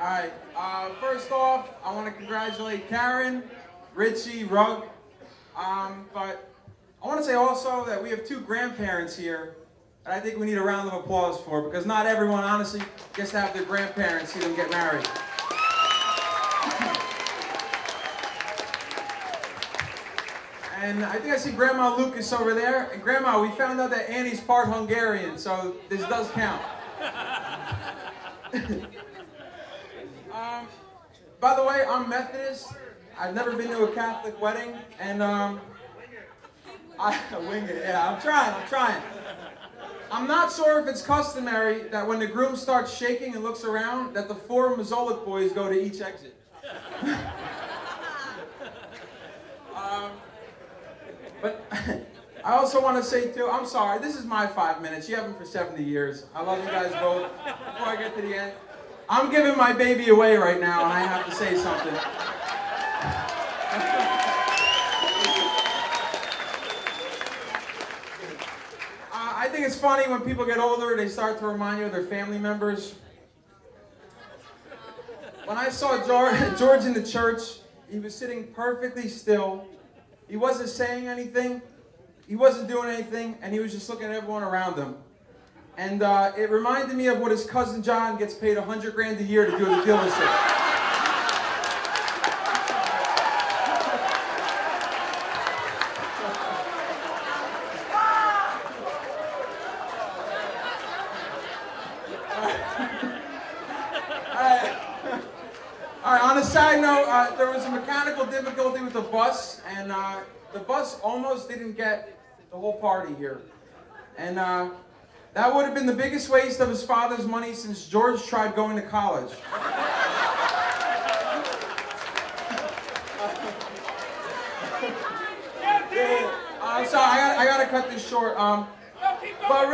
right. First off, I want to congratulate Karen, Richie, Rug. But I want to say also that we have two grandparents here that I think we need a round of applause for, because not everyone, honestly, gets to have their grandparents see them get married. And I think I see Grandma Lucas over there. And Grandma, we found out that Annie's part Hungarian, so this does count. By the way, I'm Methodist. I've never been to a Catholic wedding, and wing it. Yeah, I'm trying. I'm not sure if it's customary that when the groom starts shaking and looks around, that the four Mazzolic boys go to each exit. But I also want to say too, I'm sorry, this is my 5 minutes. You have them for 70 years. I love you guys both. Before I get to the end, I'm giving my baby away right now, and I have to say something. I think it's funny when people get older, they start to remind you of their family members. When I saw George in the church, he was sitting perfectly still. He wasn't saying anything, he wasn't doing anything, and he was just looking at everyone around him. And it reminded me of what his cousin John gets paid $100 grand a year to do at the dealership. All right, on a side note, there was a mechanical difficulty with the bus, and the bus almost didn't get the whole party here. And that would have been the biggest waste of his father's money since George tried going to college. I'm sorry, I gotta cut this short. But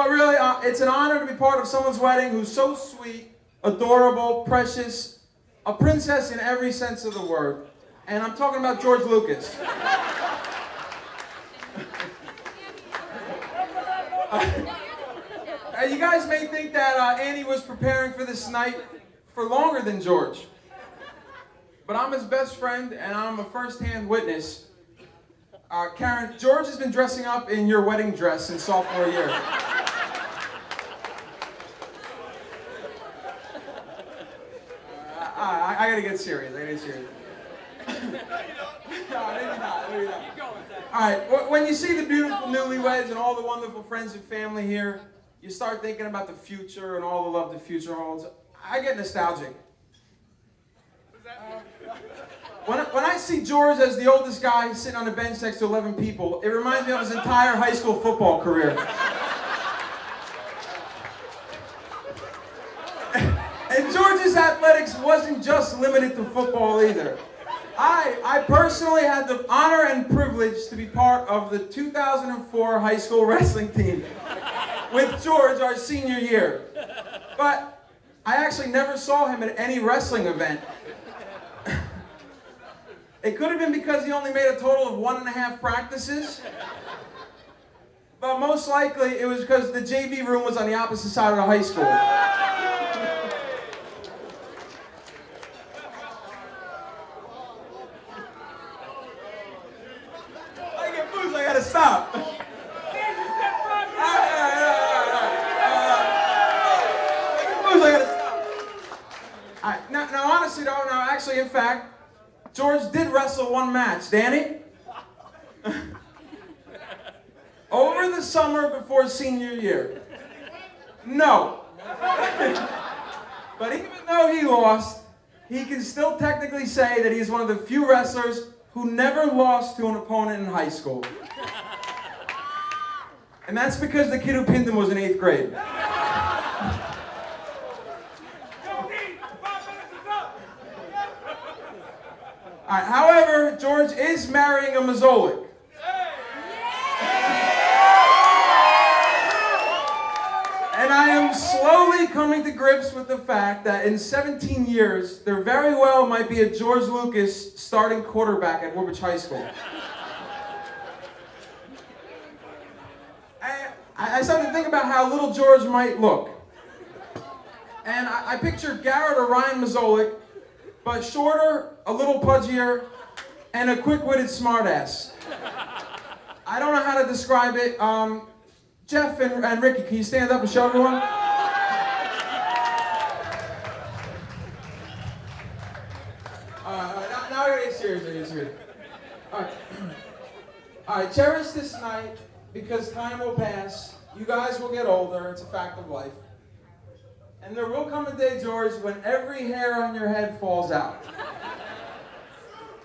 really, it's an honor to be part of someone's wedding who's so sweet, adorable, precious, a princess in every sense of the word. And I'm talking about George Lucas. You guys may think that Annie was preparing for this night for longer than George. But I'm his best friend, and I'm a first-hand witness. Karen, George has been dressing up in your wedding dress since sophomore year. I gotta get serious. No, maybe not. All right, when you see the beautiful newlyweds and all the wonderful friends and family here, you start thinking about the future and all the love the future holds. I get nostalgic. When I see George as the oldest guy sitting on a bench next to 11 people, it reminds me of his entire high school football career. And George's athletics wasn't just limited to football either. I personally had the honor and privilege to be part of the 2004 high school wrestling team with George our senior year. But I actually never saw him at any wrestling event. It could have been because he only made a total of 1.5 practices. But most likely it was because the JV room was on the opposite side of the high school. I gotta stop. Now, honestly, though, actually, in fact, George did wrestle one match. Danny? Over the summer before senior year. No. But even though he lost, he can still technically say that he's one of the few wrestlers who never lost to an opponent in high school. And that's because the kid who pinned him was in 8th grade. All right, however, George is marrying a Mazzolic. And I am slowly coming to grips with the fact that in 17 years, there very well might be a George Lucas starting quarterback at Woodbridge High School. I started to think about how little George might look. And I pictured Garrett or Ryan Mazolik, but shorter, a little pudgier, and a quick-witted smartass. I don't know how to describe it. Jeff and Ricky, can you stand up and show everyone? Now I gotta get serious. Alright, cherish this night because time will pass. You guys will get older, it's a fact of life. And there will come a day, George, when every hair on your head falls out.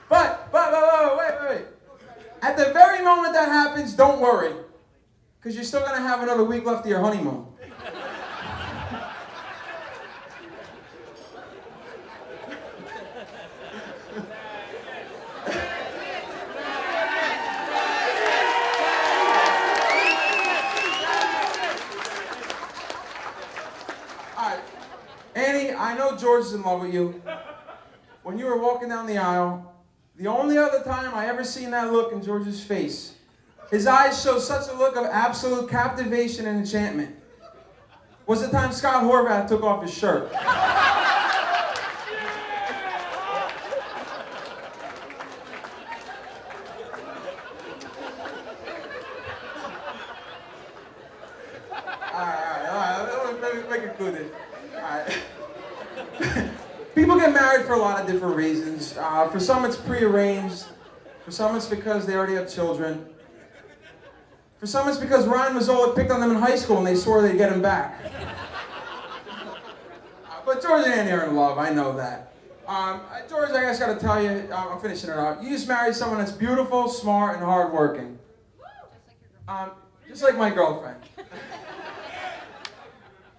But, wait. At the very moment that happens, don't worry. Because you're still going to have another week left of your honeymoon. Alright, Annie, I know George is in love with you. When you were walking down the aisle, the only other time I ever seen that look in George's face, his eyes show such a look of absolute captivation and enchantment, was the time Scott Horvath took off his shirt. Alright, let me make it clear. Alright. People get married for a lot of different reasons. For some it's prearranged. For some it's because they already have children. For some it's because Ryan Mazolik picked on them in high school and they swore they'd get him back. But George and Annie are in love, I know that. George, I just gotta tell you, I'm finishing it up. You just married someone that's beautiful, smart, and hardworking. Just like my girlfriend.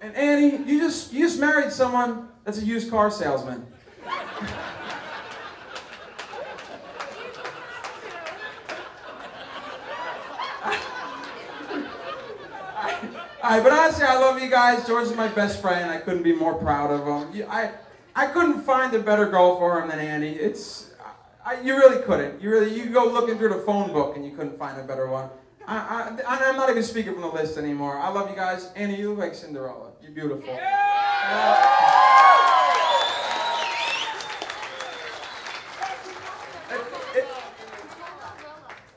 And Annie, you just married someone that's a used car salesman. Alright, but honestly, I love you guys. George is my best friend. I couldn't be more proud of him. I couldn't find a better girl for him than Annie. You really couldn't. You could go looking through the phone book and you couldn't find a better one. I'm not even speaking from the list anymore. I love you guys. Annie, you look like Cinderella. You're beautiful.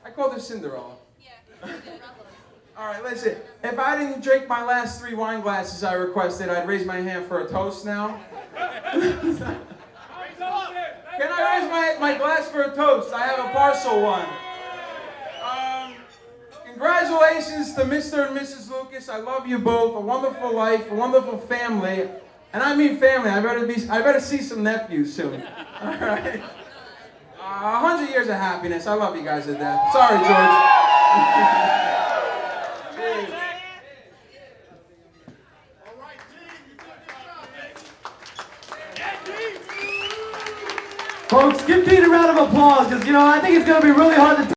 I called her Cinderella. Yeah. All right, listen. If I didn't drink my last 3 wine glasses I requested, I'd raise my hand for a toast now. Can I raise my glass for a toast? I have a partial one. Congratulations to Mr. and Mrs. Lucas. I love you both. A wonderful life, a wonderful family. And I mean family. I better see some nephews soon. All right. 100 years of happiness. I love you guys to death. Sorry, George. Folks, give Pete a round of applause, because, I think it's going to be really hard to